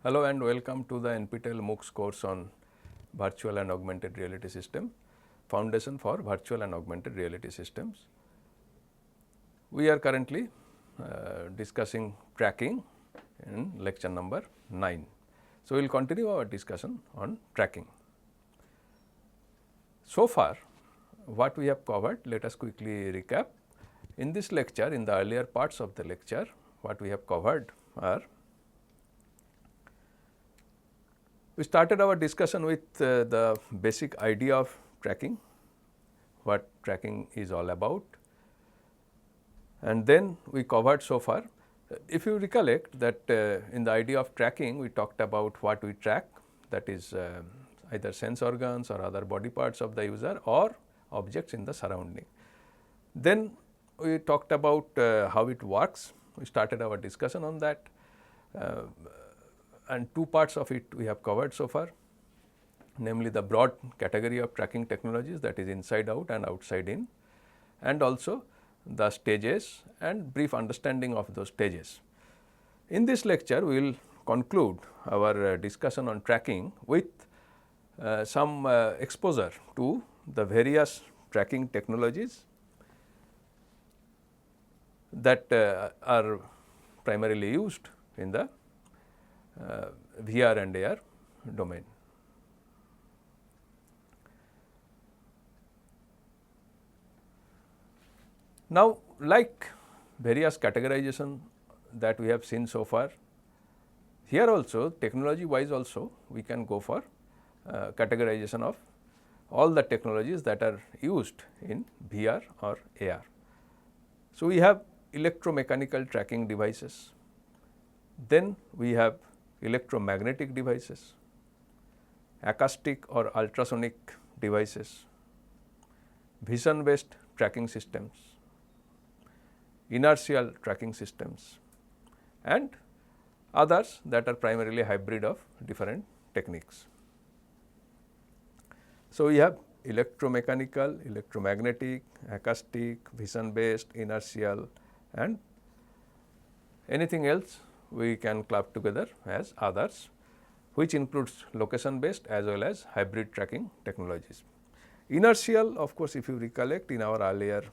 Hello and welcome to the NPTEL MOOCs course on Virtual and Augmented Reality System, Foundation for Virtual and Augmented Reality Systems. We are currently discussing tracking in lecture number 9. So, we will continue our discussion on tracking. So far, what we have covered, let us quickly recap. In this lecture, in the earlier parts of the lecture, what we have covered are we started our discussion with the basic idea of tracking, what tracking is all about, and then we covered so far. If you recollect that in the idea of tracking, we talked about what we track, that is either sense organs or other body parts of the user or objects in the surrounding. Then we talked about how it works. We started our discussion on that. And two parts of it we have covered so far, namely the broad category of tracking technologies, that is inside out and outside in, and also the stages and brief understanding of those stages. In this lecture, we will conclude our discussion on tracking with some exposure to the various tracking technologies that are primarily used in the VR and AR domain. Now, like various categorization that we have seen so far, here also technology wise also we can go for categorization of all the technologies that are used in VR or AR. So, we have electromechanical tracking devices, then we have electromagnetic devices, acoustic or ultrasonic devices, vision based tracking systems, inertial tracking systems, and others that are primarily hybrid of different techniques. So, we have electromechanical, electromagnetic, acoustic, vision based, inertial, and anything else we can club together as others, which includes location based as well as hybrid tracking technologies. Inertial, of course, if you recollect in our earlier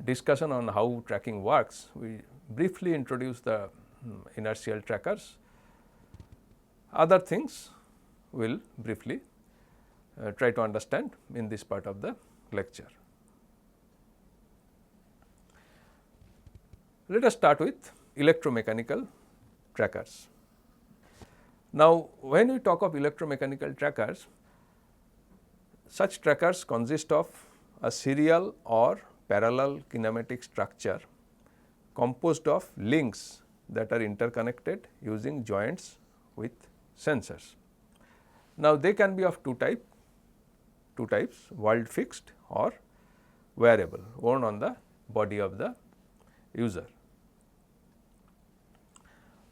discussion on how tracking works, we briefly introduced the inertial trackers. Other things we will briefly try to understand in this part of the lecture. Let us start with electromechanical trackers. Now, when we talk of electromechanical trackers, such trackers consist of a serial or parallel kinematic structure composed of links that are interconnected using joints with sensors. Now, they can be of two types, world fixed or wearable, worn on the body of the user.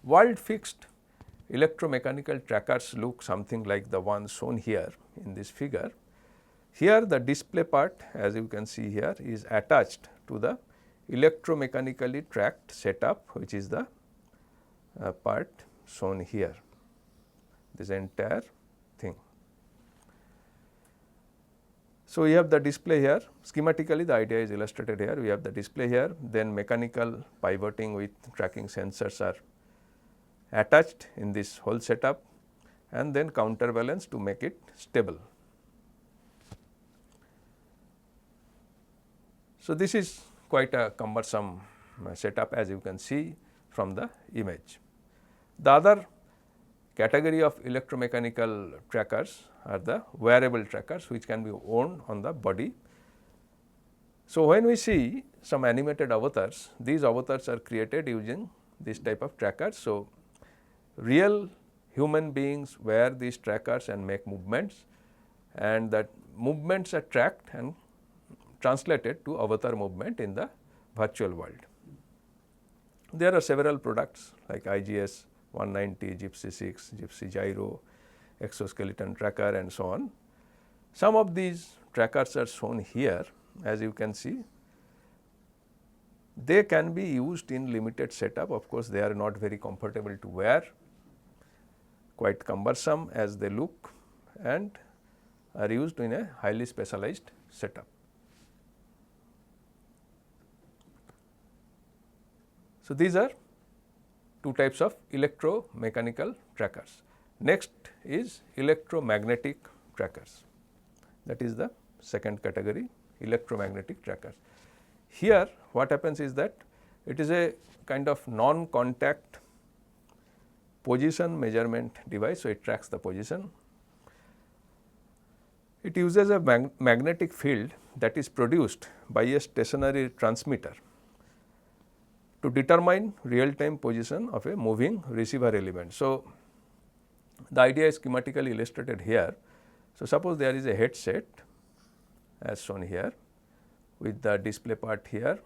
World fixed electromechanical trackers look something like the one shown here in this figure. Here the display part, as you can see here, is attached to the electromechanically tracked setup, which is the part shown here, this entire thing. So, we have the display here. Schematically the idea is illustrated here. We have the display here, then mechanical pivoting with tracking sensors are attached in this whole setup, and then counterbalance to make it stable. So, this is quite a cumbersome setup, as you can see from the image. The other category of electromechanical trackers are the wearable trackers, which can be worn on the body. So, when we see some animated avatars, these avatars are created using this type of trackers. So, real human beings wear these trackers and make movements, and that movements are tracked and translated to avatar movement in the virtual world. There are several products like IGS 190, Gypsy 6, Gypsy Gyro, exoskeleton tracker, and so on. Some of these trackers are shown here, as you can see. They can be used in limited setup. Of course, they are not very comfortable to wear, quite cumbersome as they look, and are used in a highly specialized setup. So, these are two types of electromechanical trackers. Next is electromagnetic trackers, that is the second category, electromagnetic trackers. Here what happens is that it is a kind of non-contact position measurement device. So, it tracks the position. It uses a magnetic field that is produced by a stationary transmitter to determine real time position of a moving receiver element. So, the idea is schematically illustrated here. So, suppose there is a headset as shown here with the display part here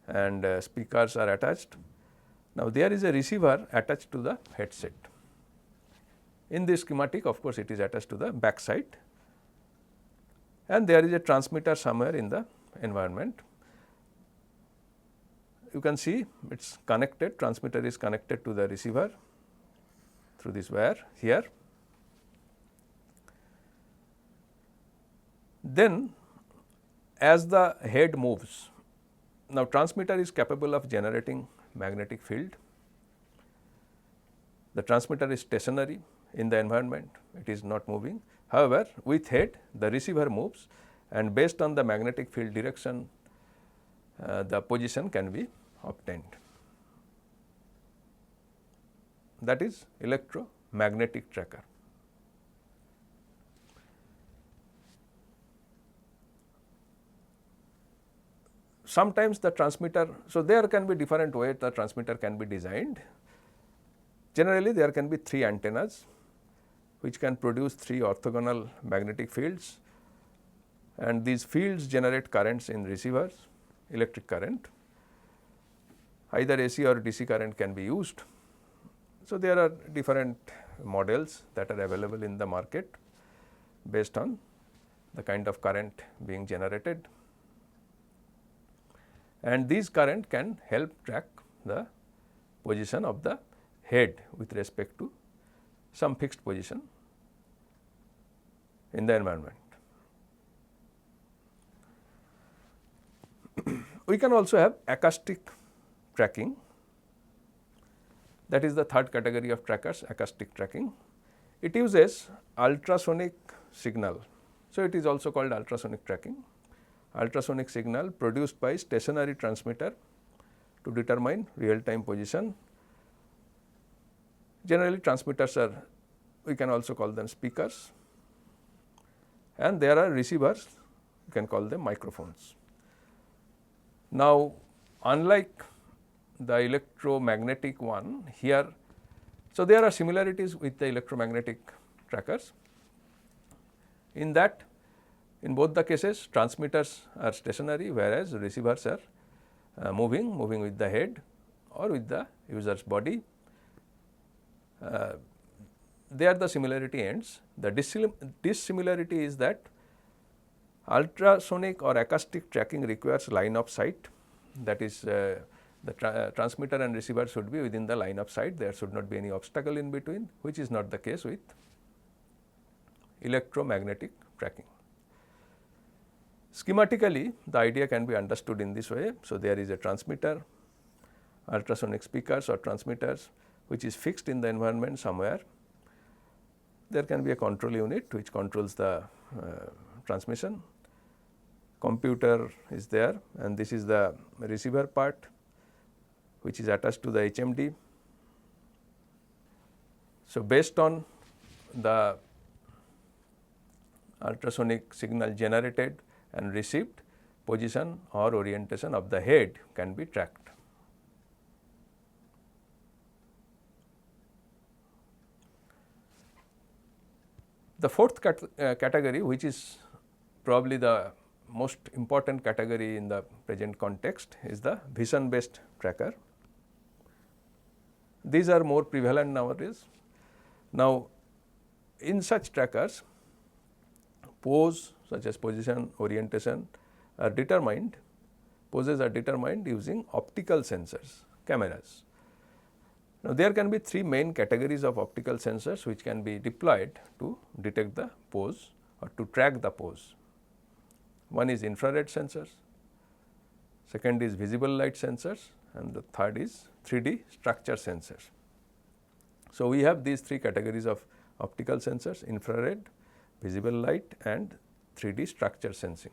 and speakers are attached. Now, there is a receiver attached to the headset. In this schematic, of course, it is attached to the back side and there is a transmitter somewhere in the environment. You can see it is connected, transmitter is connected to the receiver through this wire here. Then as the head moves, now transmitter is capable of generating magnetic field. The transmitter is stationary in the environment, it is not moving. However, with head the receiver moves and based on the magnetic field direction the position can be obtained. That is electromagnetic tracker. Sometimes the transmitter, so there can be different ways the transmitter can be designed. Generally there can be 3 antennas which can produce 3 orthogonal magnetic fields and these fields generate currents in receivers, electric current. Either AC or DC current can be used. So, there are different models that are available in the market based on the kind of current being generated, and these current can help track the position of the head with respect to some fixed position in the environment. We can also have acoustic tracking, that is the third category of trackers, acoustic tracking. It uses ultrasonic signal. So, it is also called ultrasonic tracking. Ultrasonic signal produced by stationary transmitter to determine real time position. Generally transmitters are, we can also call them speakers, and there are receivers, you can call them microphones. Now, unlike the electromagnetic one here, so there are similarities with the electromagnetic trackers in that in both the cases transmitters are stationary whereas receivers are moving with the head or with the user's body. There the similarity ends. The dissimilarity is that ultrasonic or acoustic tracking requires line of sight, that is the transmitter and receiver should be within the line of sight, there should not be any obstacle in between, which is not the case with electromagnetic tracking. Schematically, the idea can be understood in this way. So, there is a transmitter, ultrasonic speakers or transmitters which is fixed in the environment somewhere. There can be a control unit which controls the transmission. Computer is there and this is the receiver part which is attached to the HMD. So, based on the ultrasonic signal generated and received, position or orientation of the head can be tracked. The fourth category, which is probably the most important category in the present context, is the vision based tracker. These are more prevalent nowadays. Now, in such trackers, pose such as position, orientation are determined poses are determined using optical sensors, cameras. Now, there can be three main categories of optical sensors which can be deployed to detect the pose or to track the pose. One is infrared sensors, second is visible light sensors, and the third is 3D structure sensors. So, we have these three categories of optical sensors: infrared, visible light, and 3D structure sensing.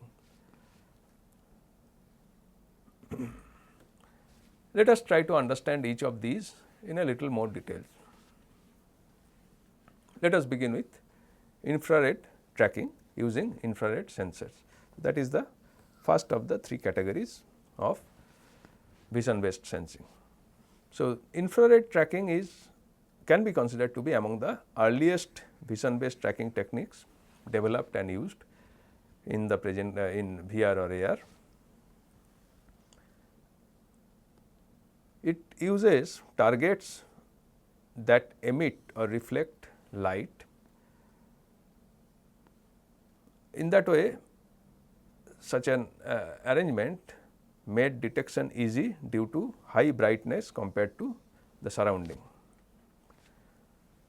Let us try to understand each of these in a little more detail. Let us begin with infrared tracking using infrared sensors. That is the first of the three categories of vision based sensing. So, infrared tracking can be considered to be among the earliest vision based tracking techniques developed and used in the present in VR or AR. It uses targets that emit or reflect light. In that way, such an arrangement made detection easy due to high brightness compared to the surrounding.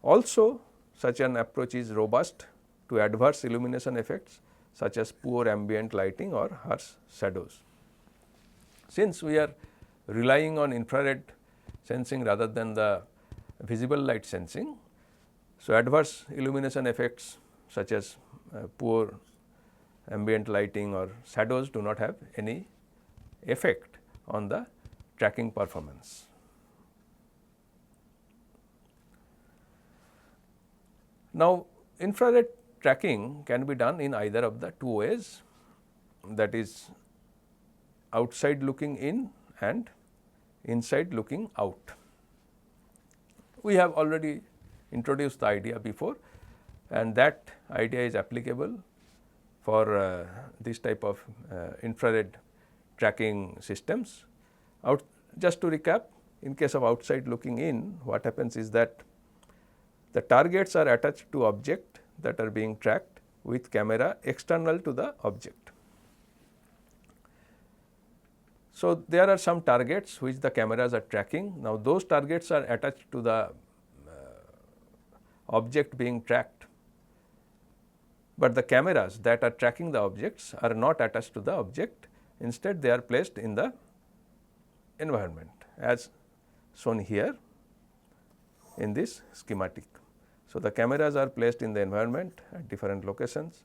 Also, such an approach is robust to adverse illumination effects such as poor ambient lighting or harsh shadows. Since we are relying on infrared sensing rather than the visible light sensing, so adverse illumination effects such as poor ambient lighting or shadows do not have any effect on the tracking performance. Now, infrared tracking can be done in either of the two ways, that is outside looking in and inside looking out. We have already introduced the idea before, and that idea is applicable for this type of infrared tracking systems. Just to recap, in case of outside looking in, what happens is that the targets are attached to object that are being tracked with camera external to the object. So, there are some targets which the cameras are tracking. Now, those targets are attached to the object being tracked, but the cameras that are tracking the objects are not attached to the object. Instead, they are placed in the environment as shown here in this schematic. So, the cameras are placed in the environment at different locations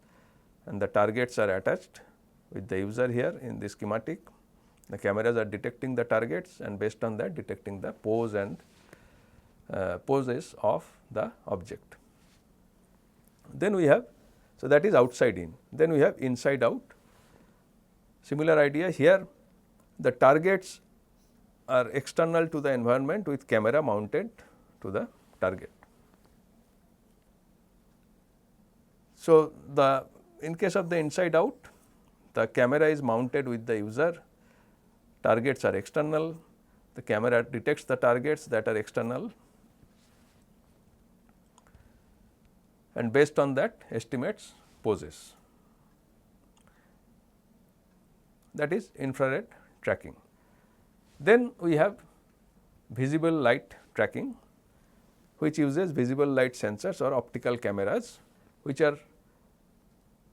and the targets are attached with the user here in this schematic. The cameras are detecting the targets and based on that detecting the pose and poses of the object. Then we have, so that is outside in. Then we have inside out. Similar idea here, the targets are external to the environment with camera mounted to the target. So, in case of the inside out, the camera is mounted with the user, targets are external, the camera detects the targets that are external and based on that estimates poses. That is infrared tracking. Then we have visible light tracking, which uses visible light sensors or optical cameras, which are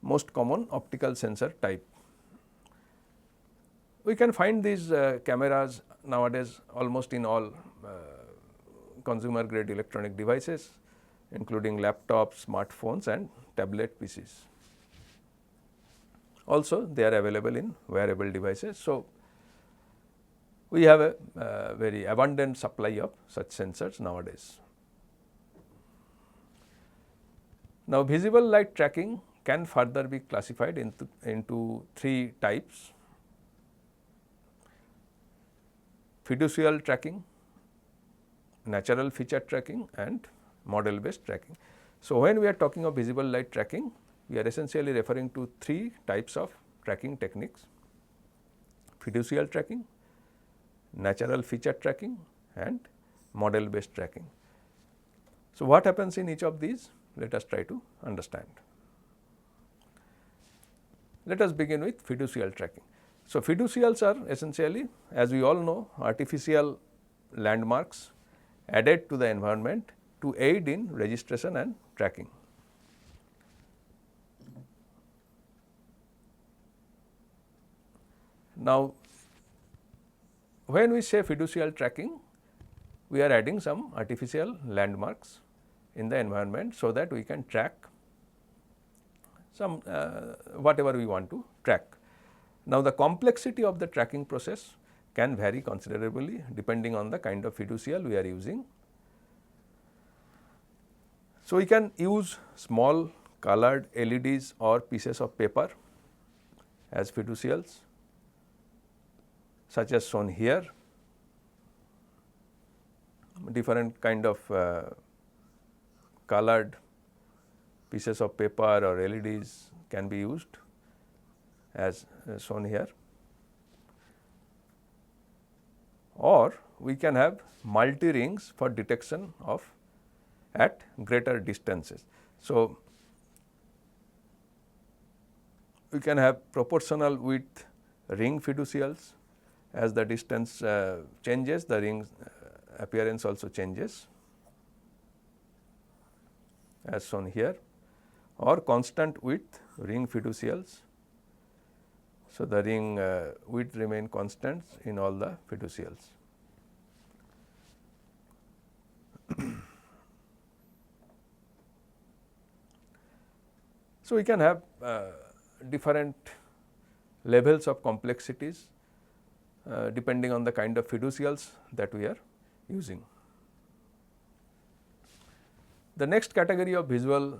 most common optical sensor type. We can find these cameras nowadays almost in all consumer grade electronic devices, including laptops, smartphones and tablet PCs. Also, they are available in wearable devices. So, we have a very abundant supply of such sensors nowadays. Now, visible light tracking can further be classified into three types: fiducial tracking, natural feature tracking and model based tracking. So, when we are talking of visible light tracking, we are essentially referring to three types of tracking techniques: fiducial tracking, natural feature tracking and model based tracking. So, what happens in each of these? Let us try to understand. Let us begin with fiducial tracking. So, fiducials are essentially, as we all know, artificial landmarks added to the environment to aid in registration and tracking. Now, when we say fiducial tracking, we are adding some artificial landmarks in the environment, so that we can track some whatever we want to track. Now, the complexity of the tracking process can vary considerably depending on the kind of fiducial we are using. So, we can use small colored LEDs or pieces of paper as fiducials, such as shown here. Different kind of colored pieces of paper or LEDs can be used as shown here, or we can have multi rings for detection of at greater distances. So, we can have proportional width ring fiducials. As the distance changes, the ring appearance also changes, as shown here, or constant width ring fiducials. So, the ring width remain constant in all the fiducials. So, we can have different levels of complexities depending on the kind of fiducials that we are using. The next category of visual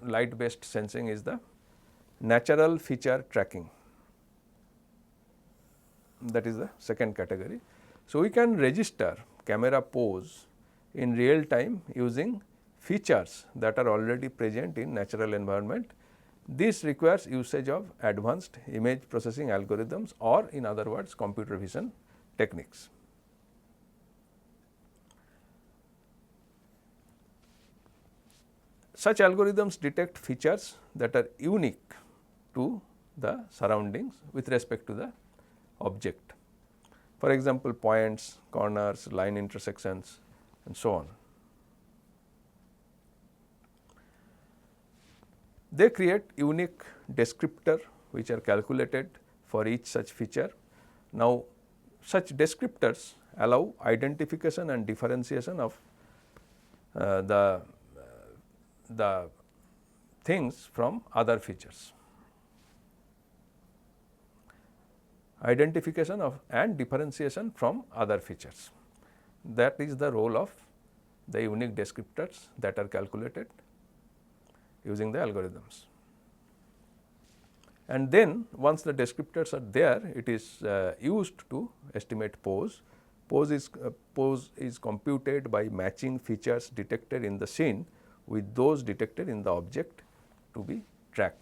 light based sensing is the natural feature tracking, that is the second category. So, we can register camera pose in real time using features that are already present in natural environment. This requires usage of advanced image processing algorithms, or in other words computer vision techniques. Such algorithms detect features that are unique to the surroundings with respect to the object. For example, points, corners, line intersections and so on. They create unique descriptor which are calculated for each such feature. Now, such descriptors allow identification and differentiation of the things from other features. Identification of and differentiation from other features. That is the role of the unique descriptors that are calculated using the algorithms. And then once the descriptors are there, it is used to estimate pose. Pose is computed by matching features detected in the scene with those detected in the object to be tracked.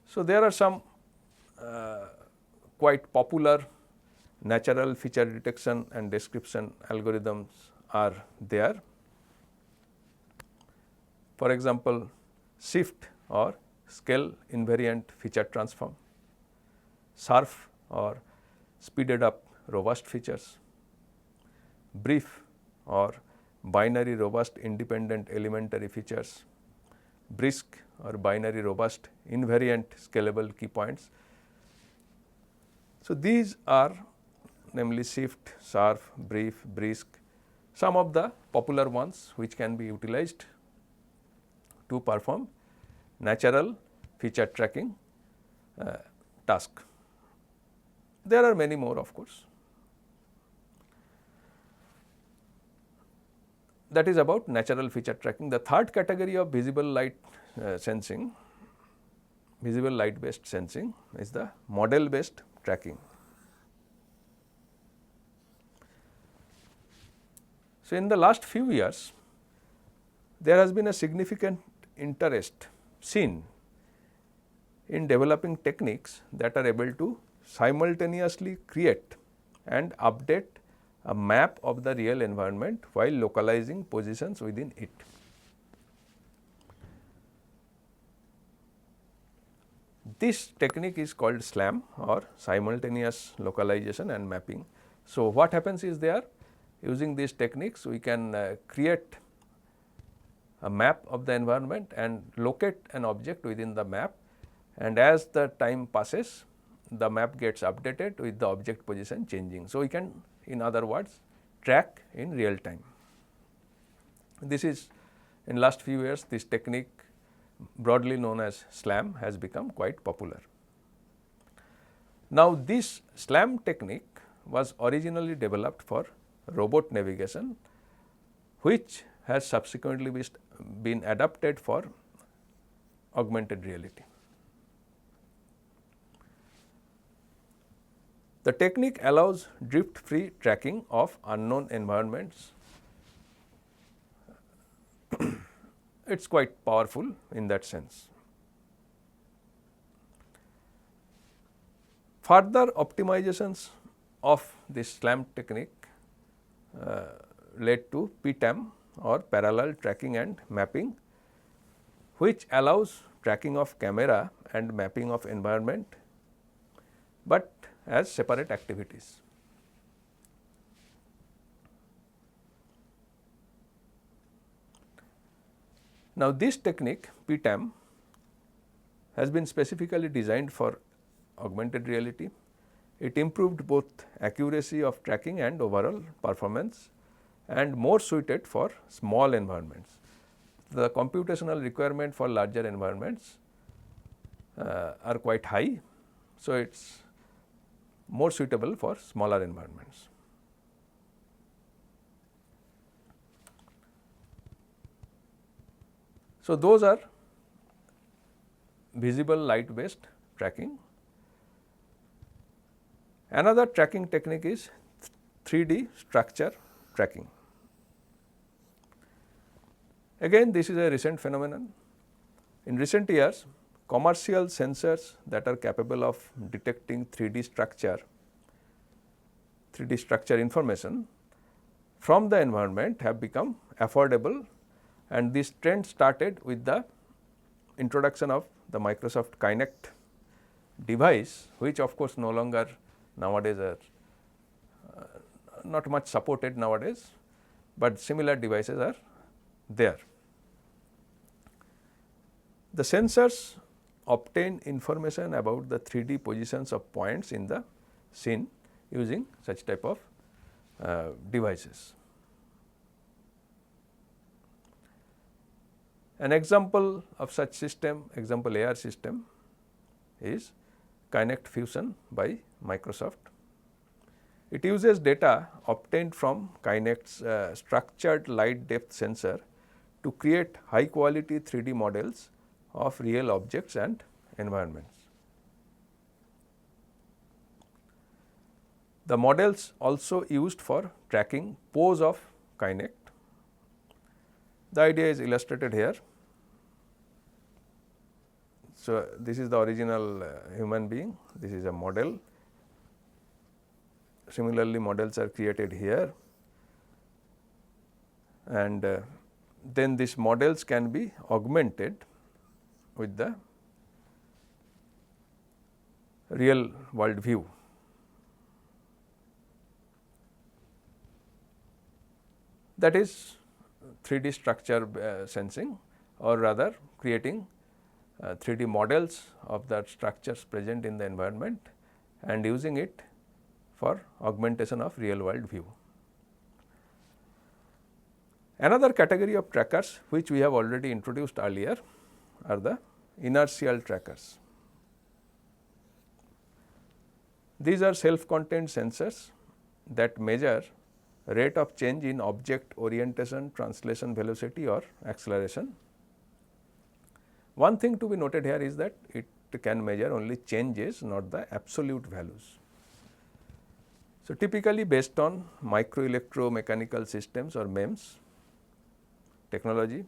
So, there are some quite popular natural feature detection and description algorithms are there. For example, shift or scale invariant feature transform, SURF or speeded up robust features, brief or binary robust independent elementary features, brisk or binary robust invariant scalable key points. So, these are namely shift, SURF, brief, brisk, some of the popular ones which can be utilized to perform natural feature tracking task. There are many more, of course. That is about natural feature tracking. The third category of visible light sensing, visible light based sensing, is the model based tracking. So, in the last few years, there has been a significant interest seen in developing techniques that are able to simultaneously create and update a map of the real environment while localizing positions within it. this technique is called SLAM or simultaneous localization and mapping. So, what happens is there, using these techniques we can create a map of the environment and locate an object within the map, and as the time passes the map gets updated with the object position changing. So, we can, in other words, track in real time. This is, in last few years, this technique broadly known as SLAM has become quite popular. Now, this SLAM technique was originally developed for robot navigation, which has subsequently been adapted for augmented reality. The technique allows drift free tracking of unknown environments. It is quite powerful in that sense. Further optimizations of this SLAM technique led to PTAM or parallel tracking and mapping, which allows tracking of camera and mapping of environment, but as separate activities. Now, this technique PTAM has been specifically designed for augmented reality. It improved both accuracy of tracking and overall performance, and more suited for small environments. The computational requirement for larger environments are quite high. So, it is more suitable for smaller environments. So, those are visible light based tracking. Another tracking technique is 3D structure tracking. Again, this is a recent phenomenon. In recent years, commercial sensors that are capable of detecting 3D structure information from the environment have become affordable, and this trend started with the introduction of the Microsoft Kinect device, which of course no longer nowadays are not much supported nowadays, but similar devices are there. The sensors obtain information about the 3D positions of points in the scene using such type of devices. An example of such system, example AR system, is Kinect Fusion by Microsoft. It uses data obtained from Kinect's structured light depth sensor to create high quality 3D models of real objects and environments. The models also used for tracking pose of Kinect. The idea is illustrated here. So, this is the original human being, this is a model. Similarly, models are created here, and then these models can be augmented with the real world view. That is 3D structure sensing, or rather creating 3D models of the structures present in the environment and using it for augmentation of real world view. Another category of trackers which we have already introduced earlier are the inertial trackers. These are self-contained sensors that measure rate of change in object orientation, translation velocity or acceleration. One thing to be noted here is that it can measure only changes, not the absolute values. So, typically based on micro electromechanical systems or MEMS technology,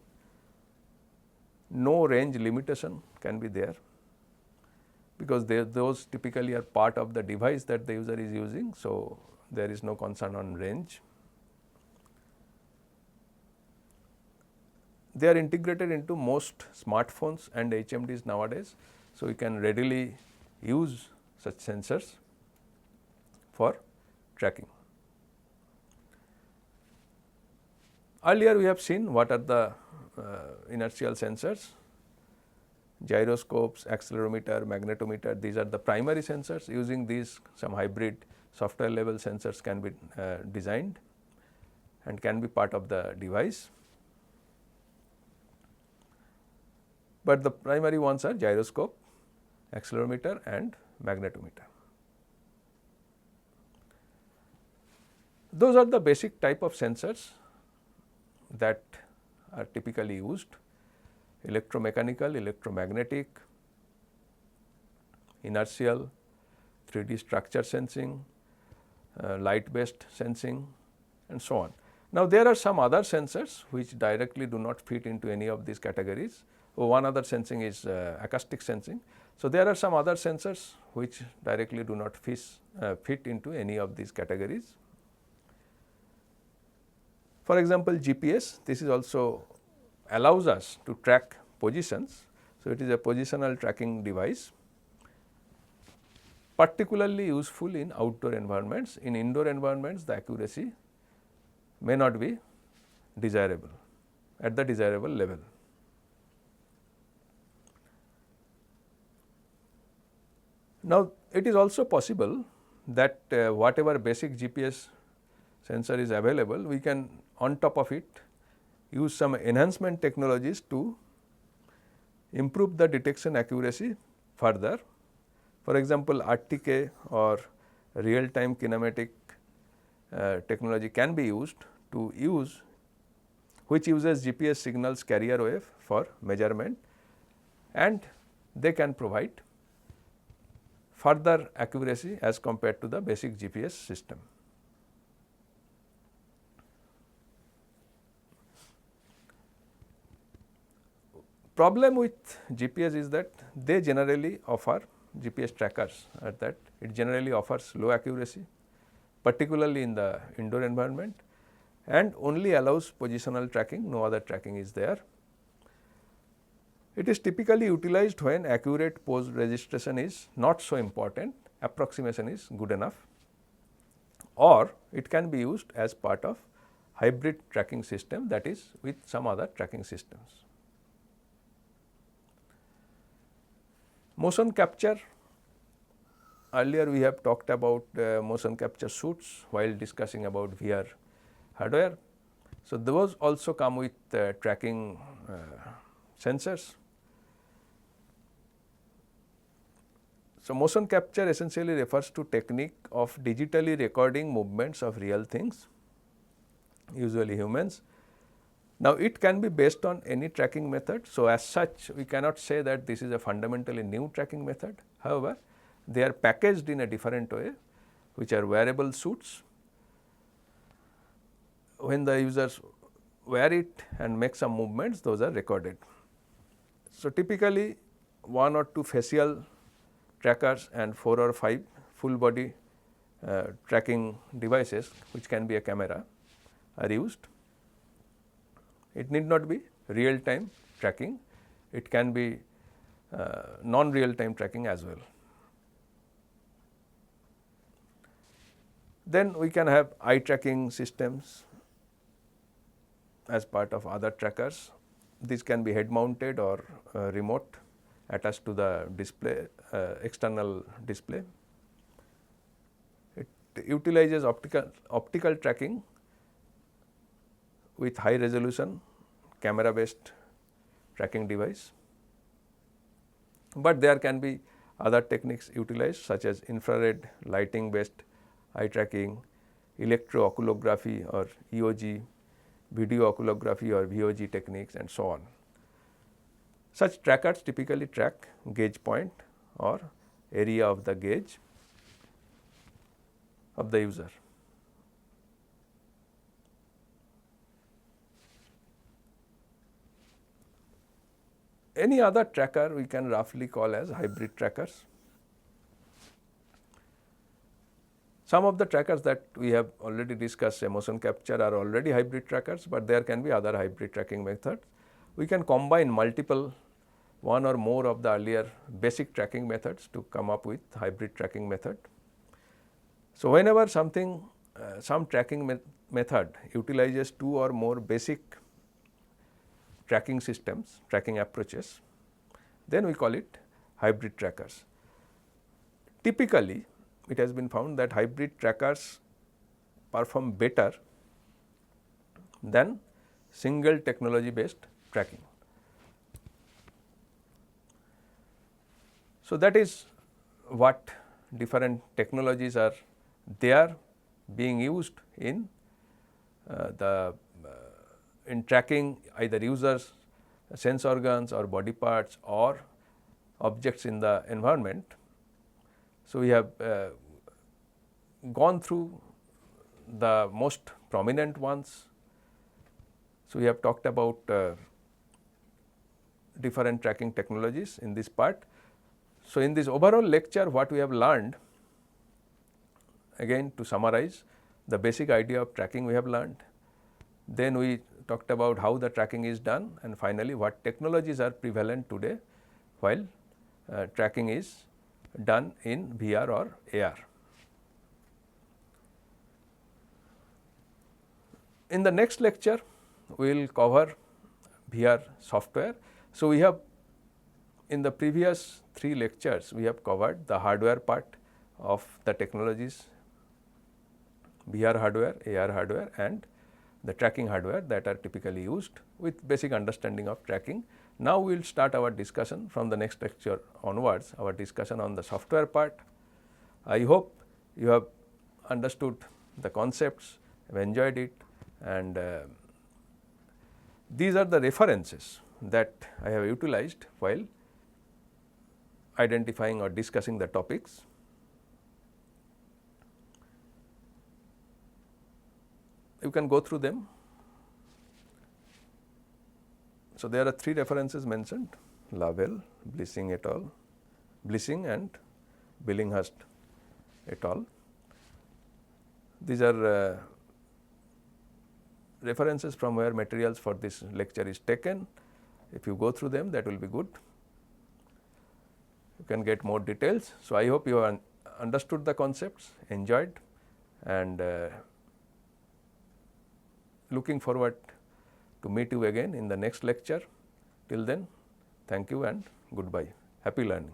no range limitation can be there, because those typically are part of the device that the user is using. So, there is no concern on range. They are integrated into most smartphones and HMDs nowadays. So, we can readily use such sensors for tracking. Earlier we have seen what are the inertial sensors: gyroscopes, accelerometer, magnetometer. These are the primary sensors. Using these, some hybrid software level sensors can be designed and can be part of the device. But the primary ones are gyroscope, accelerometer and magnetometer. Those are the basic type of sensors that are typically used: electromechanical, electromagnetic, inertial, 3D structure sensing, light based sensing and so on. Now, there are some other sensors which directly do not fit into any of these categories. One other sensing is acoustic sensing. So, there are some other sensors which directly do not fit into any of these categories. For example, GPS, this is also allows us to track positions. So, it is a positional tracking device, particularly useful in outdoor environments. In indoor environments, the accuracy may not be desirable at the desirable level. Now, it is also possible that whatever basic GPS sensor is available, we can on top of it use some enhancement technologies to improve the detection accuracy further. For example, RTK or real time kinematic technology can be used to which uses GPS signals carrier wave for measurement, and they can provide further accuracy as compared to the basic GPS system. Problem with GPS is that they generally offer GPS trackers at that it generally offers low accuracy, particularly in the indoor environment, and only allows positional tracking, no other tracking is there. It is typically utilized when accurate pose registration is not so important, approximation is good enough, or it can be used as part of hybrid tracking system, that is with some other tracking systems. Motion capture, earlier we have talked about motion capture suits while discussing about VR hardware. So, those also come with tracking sensors. So, motion capture essentially refers to technique of digitally recording movements of real things, usually humans. Now, it can be based on any tracking method. So, as such we cannot say that this is a fundamentally new tracking method. However, they are packaged in a different way, which are wearable suits. When the users wear it and make some movements, those are recorded. So, typically 1 or 2 facial trackers and 4 or 5 full body tracking devices, which can be a camera, are used. It need not be real time tracking, it can be non real time tracking as well. Then we can have eye tracking systems as part of other trackers. These can be head mounted or remote, attached to the display, external display. It utilizes optical tracking with high resolution camera based tracking device, but there can be other techniques utilized such as infrared lighting based eye tracking, electrooculography or EOG, video oculography or VOG techniques and so on. Such trackers typically track gauge point or area of the gauge of the user. Any other tracker we can roughly call as hybrid trackers. Some of the trackers that we have already discussed, say motion capture, are already hybrid trackers, but there can be other hybrid tracking methods. We can combine multiple one or more of the earlier basic tracking methods to come up with hybrid tracking method. So, whenever something some tracking method utilizes two or more basic tracking systems, tracking approaches, then we call it hybrid trackers. Typically, it has been found that hybrid trackers perform better than single technology based tracking. So, that is what different technologies are there being used in in tracking either users, sense organs or body parts or objects in the environment. So, we have gone through the most prominent ones. So, we have talked about different tracking technologies in this part. So, in this overall lecture, what we have learned, again to summarize, the basic idea of tracking we have learned. Then we talked about how the tracking is done, and finally, what technologies are prevalent today while tracking is done in VR or AR. In the next lecture, we will cover VR software. So, we have in the previous 3 lectures, we have covered the hardware part of the technologies, VR hardware, AR hardware and the tracking hardware that are typically used with basic understanding of tracking. Now, we will start our discussion from the next lecture onwards, our discussion on the software part. I hope you have understood the concepts, have enjoyed it, and these are the references that I have utilized while identifying or discussing the topics. You can go through them. So, there are 3 references mentioned: Lavelle, Blissing et al., Blissing and Billinghurst et al. These are references from where materials for this lecture is taken. If you go through them, that will be good. You can get more details. So, I hope you have understood the concepts, enjoyed, and looking forward to meet you again in the next lecture. Till then, thank you and goodbye. Happy learning.